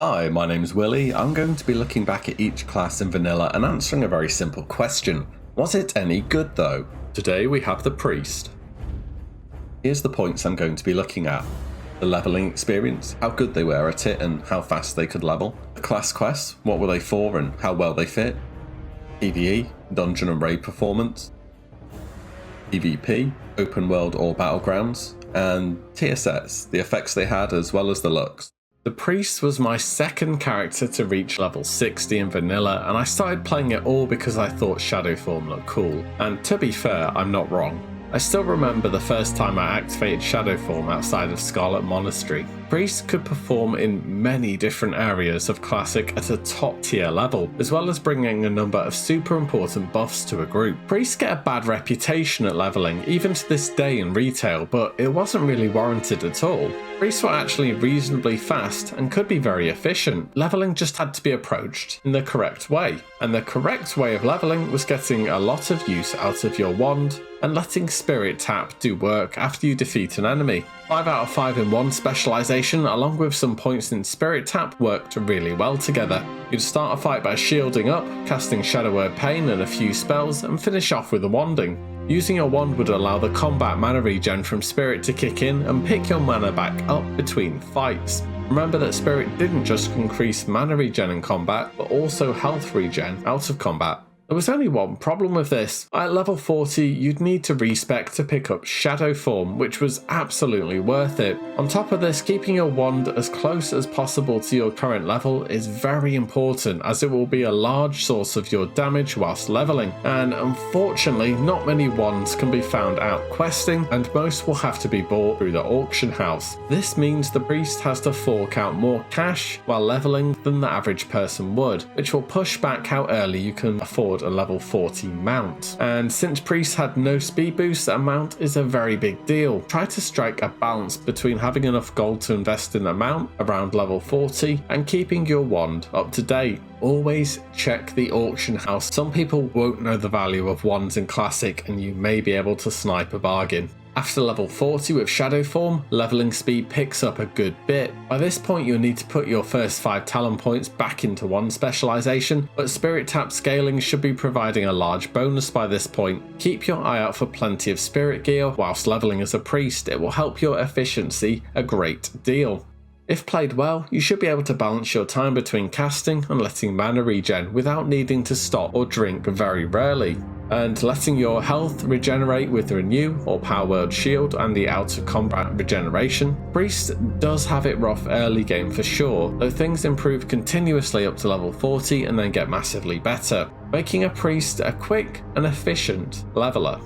Hi, my name's WillE. I'm going to be looking back at each class in vanilla and answering a very simple question. Was it any good though? Today we have the Priest. Here's the points I'm going to be looking at. The leveling experience, how good they were at it and how fast they could level. The class quests, what were they for and how well they fit. PvE, dungeon and raid performance. PvP, open world or battlegrounds. And tier sets, the effects they had as well as the looks. The Priest was my second character to reach level 60 in vanilla, and I started playing it all because I thought Shadow Form looked cool. And to be fair, I'm not wrong. I still remember the first time I activated Shadow Form outside of Scarlet Monastery. Priest could perform in many different areas of Classic at a top tier level, as well as bringing a number of super important buffs to a group. Priests get a bad reputation at leveling, even to this day in retail, but it wasn't really warranted at all. Priests were actually reasonably fast and could be very efficient. Leveling just had to be approached in the correct way, and the correct way of leveling was getting a lot of use out of your wand and letting Spirit Tap do work after you defeat an enemy. 5 out of 5 in wand specialization along with some points in Spirit Tap worked really well together. You'd start a fight by shielding up, casting Shadow Word Pain and a few spells, and finish off with a wanding. Using your wand would allow the combat mana regen from Spirit to kick in and pick your mana back up between fights. Remember that Spirit didn't just increase mana regen in combat, but also health regen out of combat. There was only one problem with this. At level 40, you'd need to respec to pick up Shadow Form, which was absolutely worth it. On top of this, keeping your wand as close as possible to your current level is very important, as it will be a large source of your damage whilst leveling. And unfortunately, not many wands can be found out questing, and most will have to be bought through the auction house. This means the Priest has to fork out more cash while leveling than the average person would, which will push back how early you can afford a level 40 mount. And since Priest had no speed boost, a mount is a very big deal. Try to strike a balance between having enough gold to invest in a mount around level 40 and keeping your wand up to date. Always check the auction house. Some people won't know the value of wands in Classic and you may be able to snipe a bargain. After level 40 with Shadow Form, leveling speed picks up a good bit. By this point you'll need to put your first 5 talent points back into wand specialization, but Spirit Tap scaling should be providing a large bonus by this point. Keep your eye out for plenty of spirit gear whilst leveling as a Priest. It will help your efficiency a great deal. If played well, you should be able to balance your time between casting and letting mana regen without needing to stop or drink very rarely, and letting your health regenerate with Renew or Power Word Shield and the out of combat regeneration. Priest does have it rough early game for sure, though things improve continuously up to level 40 and then get massively better, making a Priest a quick and efficient leveler.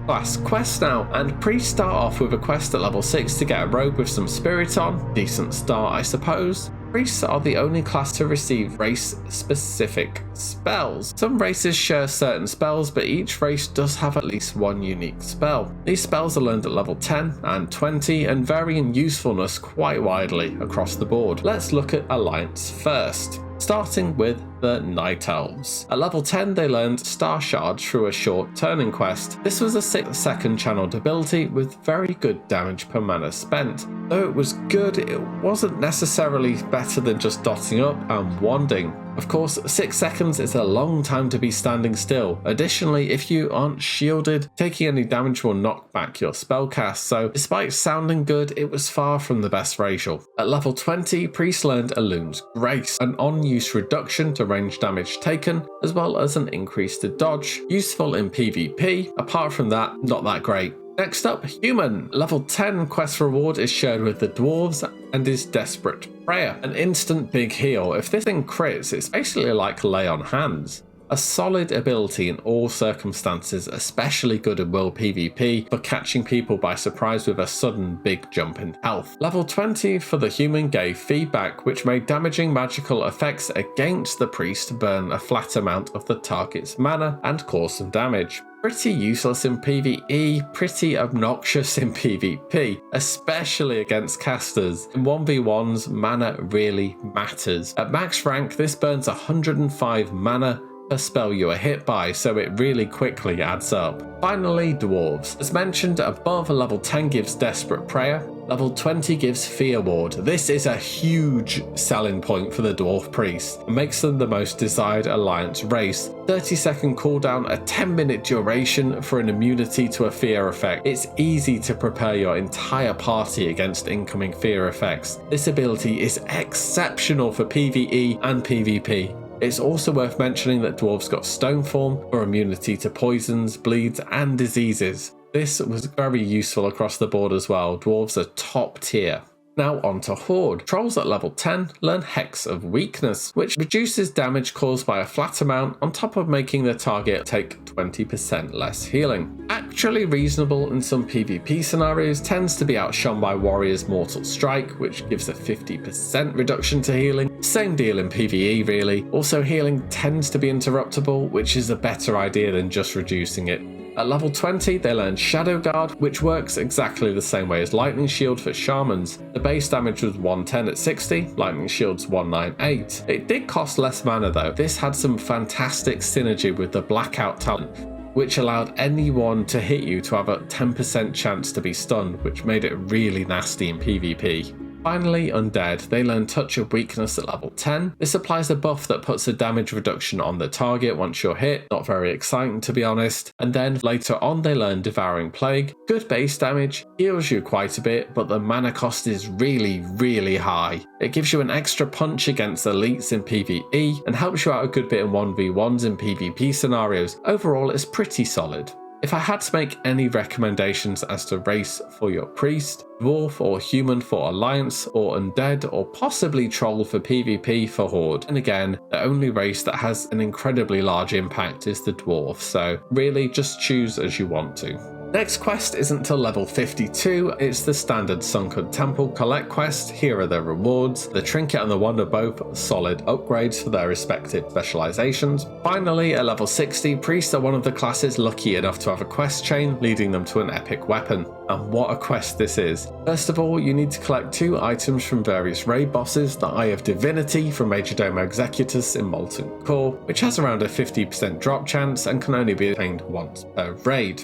Class quests now, and Priests start off with a quest at level 6 to get a robe with some spirit on. Decent start, I suppose. Priests are the only class to receive race-specific spells. Some races share certain spells, but each race does have at least one unique spell. These spells are learned at level 10 and 20 and vary in usefulness quite widely across the board. Let's look at Alliance first, starting with the Night Elves. At level 10 they learned Star Shards through a short turning quest. This was a 6-second channeled ability with very good damage per mana spent. Though it was good, it wasn't necessarily better than just dotting up and wanding. Of course, 6 seconds is a long time to be standing still. Additionally, if you aren't shielded, taking any damage will knock back your spellcast, so despite sounding good, it was far from the best ratio. At level 20, Priest learned Elun's Grace, an on-use reduction to range damage taken, as well as an increase to dodge, useful in PvP. Apart from that, not that great. Next up, Human. Level 10 quest reward is shared with the Dwarves and is Desperate Prayer, an instant big heal. If this thing crits, it's basically like Lay on Hands. A solid ability in all circumstances, especially good in WoW PvP for catching people by surprise with a sudden big jump in health. Level 20 for the Human gave feedback, which made damaging magical effects against the Priest burn a flat amount of the target's mana and cause some damage. Pretty useless in PvE, pretty obnoxious in PvP, especially against casters. In 1v1s, mana really matters. At max rank, this burns 105 mana per spell you are hit by, so it really quickly adds up. Finally, dwarves. As mentioned above, level 10 gives Desperate Prayer, level 20 gives Fear Ward. This is a huge selling point for the dwarf priest and makes them the most desired alliance race. 30-second cooldown, a 10-minute duration for an immunity to a fear effect. It's easy to prepare your entire party against incoming fear effects. This ability is exceptional for PvE and PvP. It's also worth mentioning that dwarves got Stone Form for immunity to poisons, bleeds and diseases. This was very useful across the board as well. Dwarves are top tier. Now on to Horde. Trolls at level 10 learn Hex of Weakness, which reduces damage caused by a flat amount on top of making the target take 20% less healing. Actually reasonable in some PvP scenarios, tends to be outshone by Warrior's Mortal Strike, which gives a 50% reduction to healing. Same deal in PvE really. Also healing tends to be interruptible, which is a better idea than just reducing it. At level 20, they learn Shadow Guard, which works exactly the same way as Lightning Shield for Shamans. The base damage was 110 at 60, Lightning Shield's 198. It did cost less mana though. This had some fantastic synergy with the Blackout talent, which allowed anyone to hit you to have a 10% chance to be stunned, which made it really nasty in PvP. Finally, Undead. They learn Touch of Weakness at level 10. This applies a buff that puts a damage reduction on the target once you're hit. Not very exciting to be honest. And then later on they learn Devouring Plague. Good base damage, heals you quite a bit, but the mana cost is really high. It gives you an extra punch against elites in PvE and helps you out a good bit in 1v1s in PvP scenarios. Overall, it's pretty solid. If I had to make any recommendations as to race for your priest, dwarf or human for alliance, or undead or possibly troll for PvP for horde, and again, the only race that has an incredibly large impact is the dwarf, so really just choose as you want to. Next quest isn't till level 52, it's the standard Sunken Temple Collect quest. Here are the rewards. The Trinket and the Wand are both solid upgrades for their respective specializations. Finally, at level 60, priests are one of the classes lucky enough to have a quest chain leading them to an epic weapon. And what a quest this is. First of all, you need to collect 2 items from various raid bosses, the Eye of Divinity from Majordomo Executus in Molten Core, which has around a 50% drop chance and can only be obtained once per raid.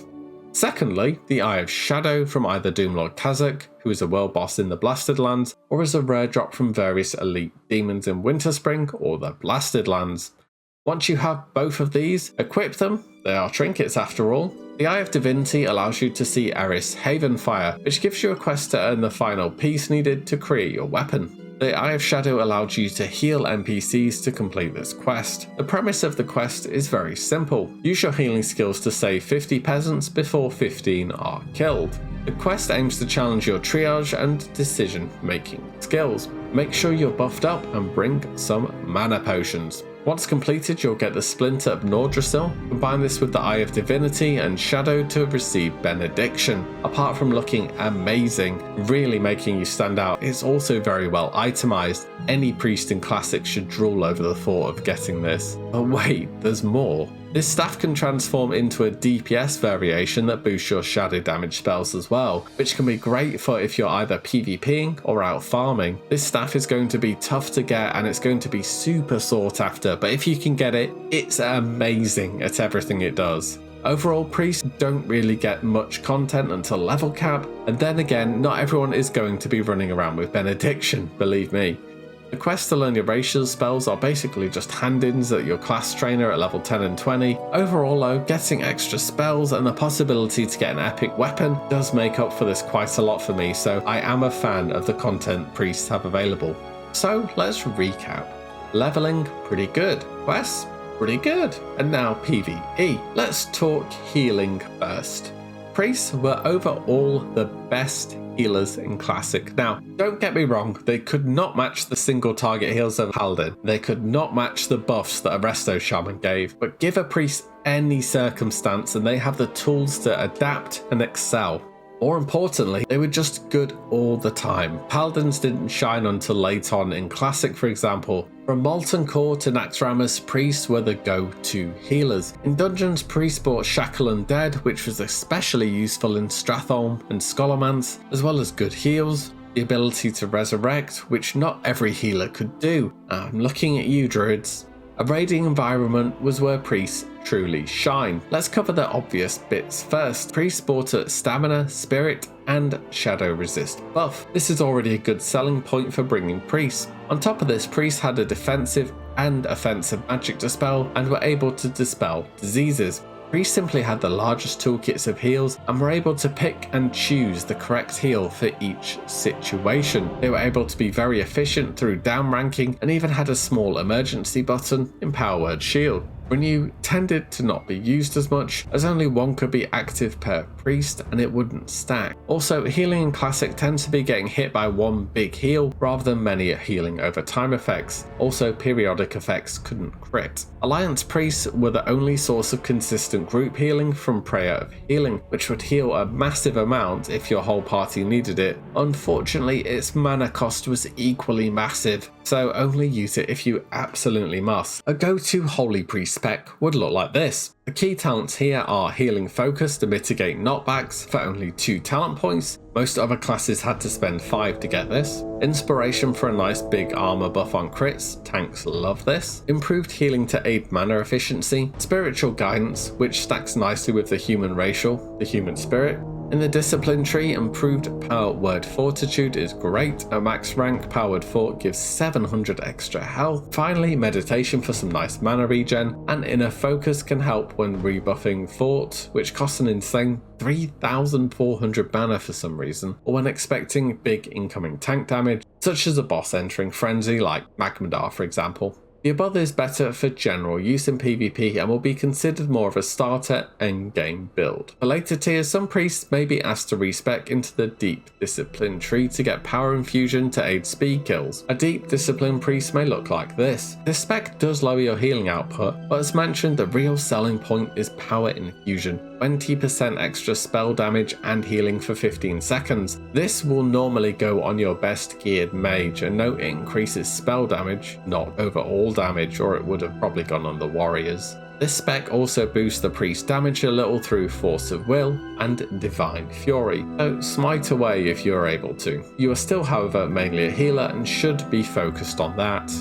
Secondly, the Eye of Shadow from either Doomlord Kazakh, who is a world boss in the Blasted Lands, or as a rare drop from various elite demons in Winterspring or the Blasted Lands. Once you have both of these, equip them, they are trinkets after all. The Eye of Divinity allows you to see Eris Havenfire, which gives you a quest to earn the final piece needed to create your weapon. The Eye of Shadow allowed you to heal NPCs to complete this quest. The premise of the quest is very simple. Use your healing skills to save 50 peasants before 15 are killed. The quest aims to challenge your triage and decision-making skills. Make sure you're buffed up and bring some mana potions. Once completed, you'll get the Splinter of Nordrassil. Combine this with the Eye of Divinity and Shadow to receive Benediction. Apart from looking amazing, really making you stand out, it's also very well itemized. Any priest in Classic should drool over the thought of getting this. But wait, there's more. This staff can transform into a DPS variation that boosts your shadow damage spells as well, which can be great for if you're either PvPing or out farming. This staff is going to be tough to get and it's going to be super sought after, but if you can get it, it's amazing at everything it does. Overall, priests don't really get much content until level cap, and then again, not everyone is going to be running around with Benediction, believe me. The quests to learn your racial spells are basically just hand-ins at your class trainer at level 10 and 20. Overall though, getting extra spells and the possibility to get an epic weapon does make up for this quite a lot for me, so I am a fan of the content priests have available. So let's recap. Leveling, pretty good. Quests, pretty good. And now PvE. Let's talk healing first. Priests were overall the best healers in Classic. Now, don't get me wrong, they could not match the single target heals of Paladin. They could not match the buffs that Arresto Shaman gave, but give a priest any circumstance and they have the tools to adapt and excel. More importantly, they were just good all the time. Paladins didn't shine until late on in Classic, for example. From Molten Core to Naxxramas, priests were the go-to healers. In Dungeons, priests brought Shackle Undead, which was especially useful in Stratholme and Scholomance, as well as good heals, the ability to resurrect, which not every healer could do. I'm looking at you, druids. A raiding environment was where priests truly shine. Let's cover the obvious bits first. Priests bought a stamina, spirit, and shadow resist buff. This is already a good selling point for bringing priests. On top of this, priests had a defensive and offensive magic dispel and were able to dispel diseases. Priests simply had the largest toolkits of heals and were able to pick and choose the correct heal for each situation. They were able to be very efficient through down ranking and even had a small emergency button in Power Word Shield. Renew tended to not be used as much, as only one could be active per priest and it wouldn't stack. Also, healing in Classic tends to be getting hit by one big heal rather than many healing over time effects. Also, periodic effects couldn't crit. Alliance priests were the only source of consistent group healing from Prayer of Healing, which would heal a massive amount if your whole party needed it. Unfortunately, its mana cost was equally massive, so only use it if you absolutely must. A go-to Holy Priest spec would look like this. The key talents here are Healing Focus to mitigate knockbacks for only 2 talent points. Most other classes had to spend 5 to get this. Inspiration for a nice big armor buff on crits, tanks love this. Improved healing to aid mana efficiency. Spiritual Guidance, which stacks nicely with the human racial, the human spirit. In the discipline tree, improved Power Word Fortitude is great. At max rank, Power Word Fort gives 700 extra health. Finally, meditation for some nice mana regen, and inner focus can help when rebuffing Fort, which costs an insane 3,400 mana for some reason, or when expecting big incoming tank damage, such as a boss entering frenzy like Magmadar for example. The above is better for general use in PvP and will be considered more of a starter endgame build. For later tiers, some priests may be asked to respec into the Deep Discipline tree to get power infusion to aid speed kills. A Deep Discipline priest may look like this. This spec does lower your healing output, but as mentioned, the real selling point is power infusion. 20% extra spell damage and healing for 15 seconds. This will normally go on your best geared mage, and note it increases spell damage, not overall damage, or it would have probably gone on the warriors. This spec also boosts the priest damage a little through Force of Will and Divine Fury, so smite away if you're able to. You are still however mainly a healer and should be focused on that.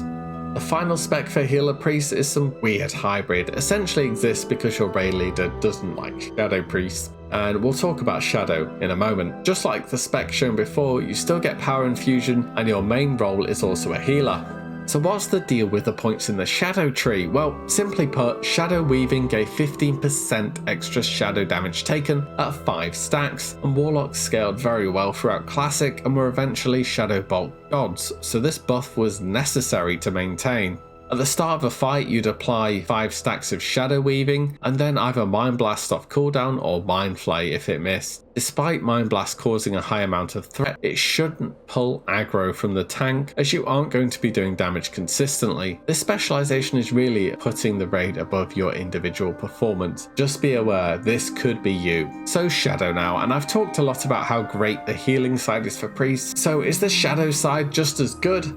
The final spec for healer priest is some weird hybrid. Essentially exists because your raid leader doesn't like shadow priests, and we'll talk about shadow in a moment. Just like the spec shown before, you still get power infusion and your main role is also a healer. So what's the deal with the points in the shadow tree? Well, simply put, shadow weaving gave 15% extra shadow damage taken at 5 stacks, and warlocks scaled very well throughout classic and were eventually shadow bolt gods, so this buff was necessary to maintain. At the start of a fight, you'd apply 5 stacks of shadow weaving and then either Mind Blast off cooldown or Mind Flay if it missed. Despite Mind Blast causing a high amount of threat, it shouldn't pull aggro from the tank, as you aren't going to be doing damage consistently. This specialization is really putting the raid above your individual performance. Just be aware, this could be you. So Shadow now, and I've talked a lot about how great the healing side is for priests, so is the Shadow side just as good?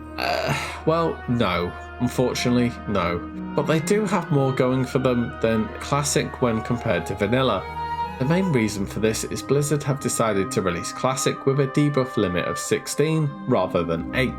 Well, no. Unfortunately, no. But they do have more going for them than Classic when compared to Vanilla. The main reason for this is Blizzard have decided to release Classic with a debuff limit of 16 rather than 8.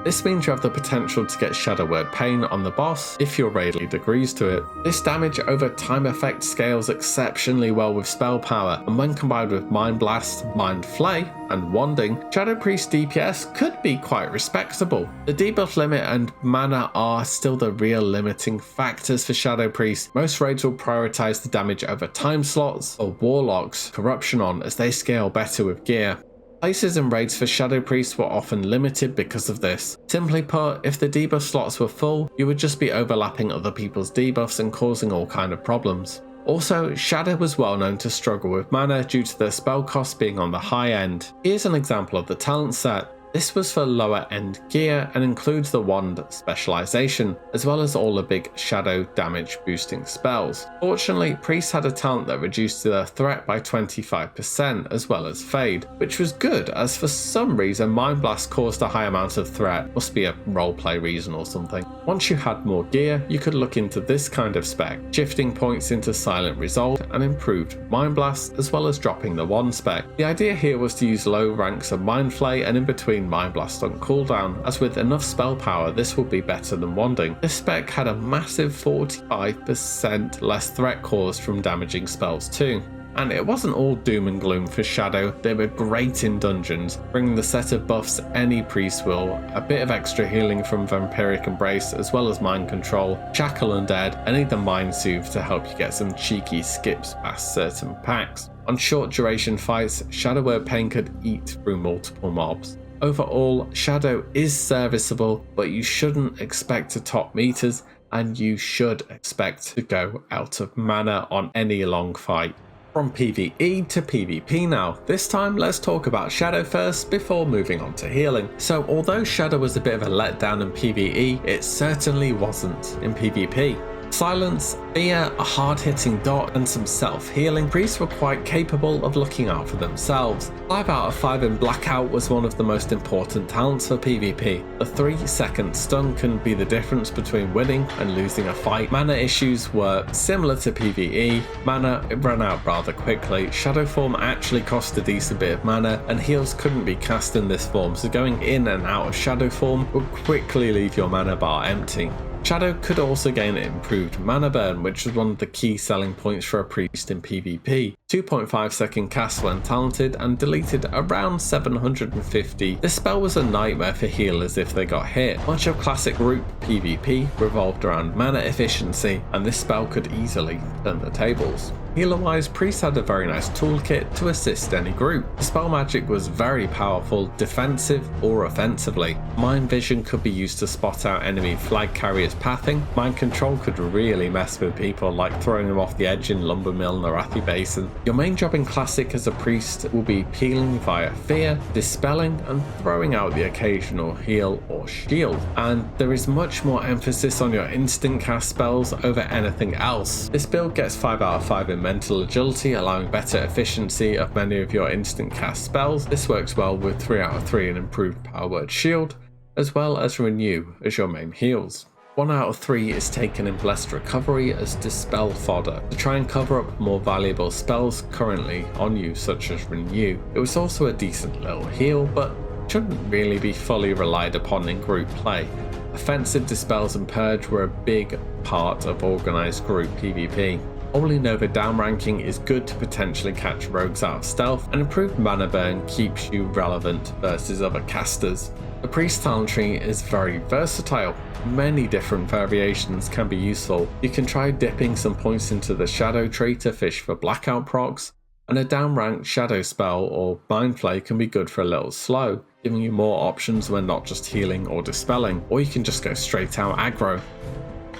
This means you have the potential to get Shadow Word Pain on the boss if your raid lead agrees to it. This damage over time effect scales exceptionally well with spell power, and when combined with Mind Blast, Mind Flay, and Wanding, Shadow Priest DPS could be quite respectable. The debuff limit and mana are still the real limiting factors for Shadow Priest. Most raids will prioritize the damage over time slots or Warlocks Corruption on, as they scale better with gear. Places in raids for Shadow Priests were often limited because of this. Simply put, if the debuff slots were full, you would just be overlapping other people's debuffs and causing all kind of problems. Also, Shadow was well known to struggle with mana due to their spell cost being on the high end. Here's an example of the talent set. This was for lower end gear and includes the wand specialization, as well as all the big shadow damage boosting spells. Fortunately, priests had a talent that reduced their threat by 25% as well as fade, which was good, as for some reason Mind Blast caused a high amount of threat. Must be a roleplay reason or something. Once you had more gear, you could look into this kind of spec, shifting points into Silent Resolve and improved Mind Blast, as well as dropping the wand spec. The idea here was to use low ranks of Mind Flay and in between between Mind Blast on cooldown, as with enough spell power this would be better than Wanding. This spec had a massive 45% less threat caused from damaging spells too. And it wasn't all doom and gloom for Shadow. They were great in dungeons, bringing the set of buffs any priest will, a bit of extra healing from Vampiric Embrace as well as Mind Control, Shackle Undead, and even Mind Soothe to help you get some cheeky skips past certain packs. On short duration fights, Shadow Word Pain could eat through multiple mobs. Overall, Shadow is serviceable, but you shouldn't expect to top meters, and you should expect to go out of mana on any long fight. From PvE to PvP now. This time let's talk about Shadow first before moving on to healing. So although Shadow was a bit of a letdown in PvE, it certainly wasn't in PvP. Silence, fear, a hard-hitting dot, and some self-healing, priests were quite capable of looking out for themselves. 5 out of 5 in Blackout was one of the most important talents for PvP. The 3-second stun can be the difference between winning and losing a fight. Mana issues were similar to PvE. Mana ran out rather quickly. Shadow form actually cost a decent bit of mana, and heals couldn't be cast in this form, so going in and out of Shadow form would quickly leave your mana bar empty. Shadow could also gain improved mana burn, which was one of the key selling points for a priest in PvP. 2.5 second cast when talented and deleted around 750. This spell was a nightmare for healers if they got hit. Much of classic group PvP revolved around mana efficiency, and this spell could easily turn the tables. Healer-wise, Priest had a very nice toolkit to assist any group. The spell magic was very powerful, defensive or offensively. Mind Vision could be used to spot out enemy flag carriers pathing. Mind Control could really mess with people, like throwing them off the edge in Lumber Mill, Narathi Basin. Your main job in Classic as a priest will be healing via fear, dispelling, and throwing out the occasional heal or shield. And there is much more emphasis on your instant cast spells over anything else. This build gets 5 out of 5 in mental agility, allowing better efficiency of many of your instant cast spells. This works well with 3 out of 3 in improved Power Word Shield, as well as Renew as your main heals. 1 out of 3 is taken in Blessed Recovery as dispel fodder to try and cover up more valuable spells currently on you, such as Renew. It was also a decent little heal, but shouldn't really be fully relied upon in group play. Offensive dispels and purge were a big part of organised group PvP. Holy Nova downranking is good to potentially catch rogues out of stealth, and improved mana burn keeps you relevant versus other casters. The Priest talent tree is very versatile. Many different variations can be useful. You can try dipping some points into the Shadow tree to fish for Blackout procs, and a downranked Shadow spell or Mind Flay can be good for a little slow, giving you more options when not just healing or dispelling, or you can just go straight out aggro.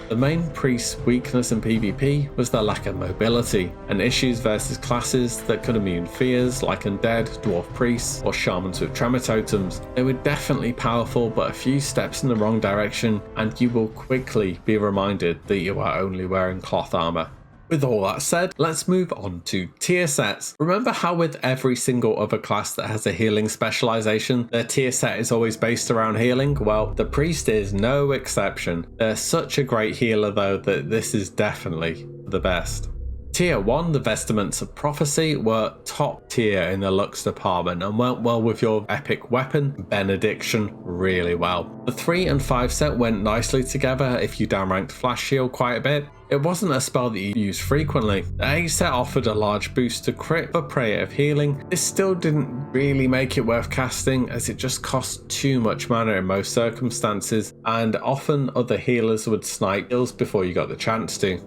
The main priest's weakness in PvP was their lack of mobility, and issues versus classes that could immune fears like undead, dwarf priests, or shamans with tremor totems. They were definitely powerful, but a few steps in the wrong direction and you will quickly be reminded that you are only wearing cloth armor. With all that said, let's move on to tier sets. Remember how with every single other class that has a healing specialization, their tier set is always based around healing? Well, the priest is no exception. They're such a great healer though that this is definitely the best. Tier 1, the Vestments of Prophecy, were top tier in the Lux department and went well with your epic weapon, Benediction, really well. The 3 and 5 set went nicely together if you downranked Flash Shield quite a bit. It wasn't a spell that you used frequently. The 8 set offered a large boost to crit for Prayer of Healing. This still didn't really make it worth casting, as it just cost too much mana in most circumstances, and often other healers would snipe heals before you got the chance to.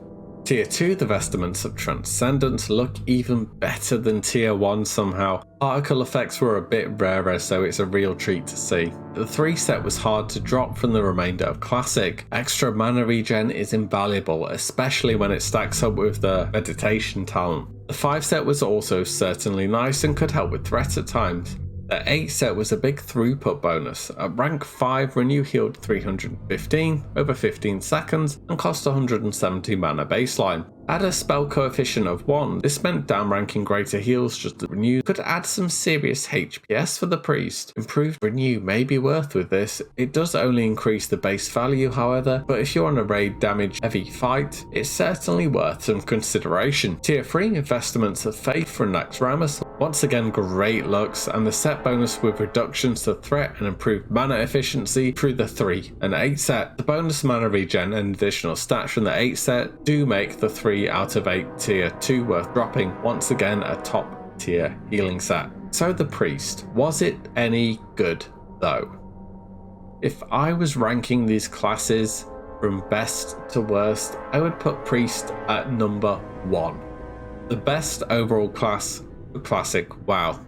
Tier 2, the Vestments of Transcendence, look even better than Tier 1 somehow. Particle effects were a bit rarer, so it's a real treat to see. The 3 set was hard to drop from the remainder of Classic. Extra mana regen is invaluable, especially when it stacks up with the Meditation talent. The 5 set was also certainly nice and could help with threat at times. The 8 set was a big throughput bonus. At rank 5, Renew healed 315 over 15 seconds and cost 170 mana baseline. Add a spell coefficient of 1, this meant downranking greater heals just as Renew could add some serious HPS for the priest. Improved Renew may be worth with this. It does only increase the base value however, but if you're on a raid damage heavy fight, it's certainly worth some consideration. Tier 3, Vestments of Faith for Naxxramas Once again, great looks, and the set bonus with reductions to threat and improved mana efficiency through the 3 and 8 set. The bonus mana regen and additional stats from the 8 set do make the 3 out of 8 tier 2 worth dropping. Once again, a top tier healing set. So the Priest, was it any good though? If I was ranking these classes from best to worst, I would put Priest at number 1. The best overall class, classic WoW.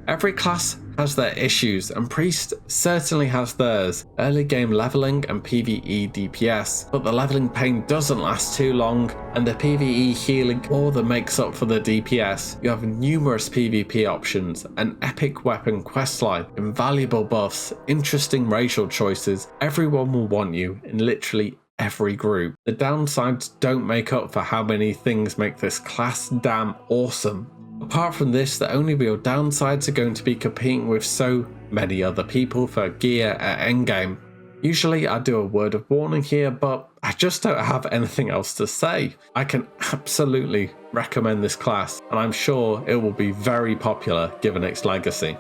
Every class has their issues, and Priest certainly has theirs. Early game leveling and PvE DPS, but the leveling pain doesn't last too long, and the PvE healing more than makes up for the DPS. You have numerous PvP options, an epic weapon questline, invaluable buffs, interesting racial choices. Everyone will want you in literally every group. The downsides don't make up for how many things make this class damn awesome. Apart from this, the only real downsides are going to be competing with so many other people for gear at endgame. Usually I do a word of warning here, but I just don't have anything else to say. I can absolutely recommend this class, and I'm sure it will be very popular given its legacy.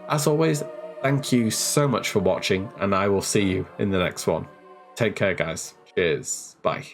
As always, thank you so much for watching, and I will see you in the next one. Take care, guys. Cheers. Bye.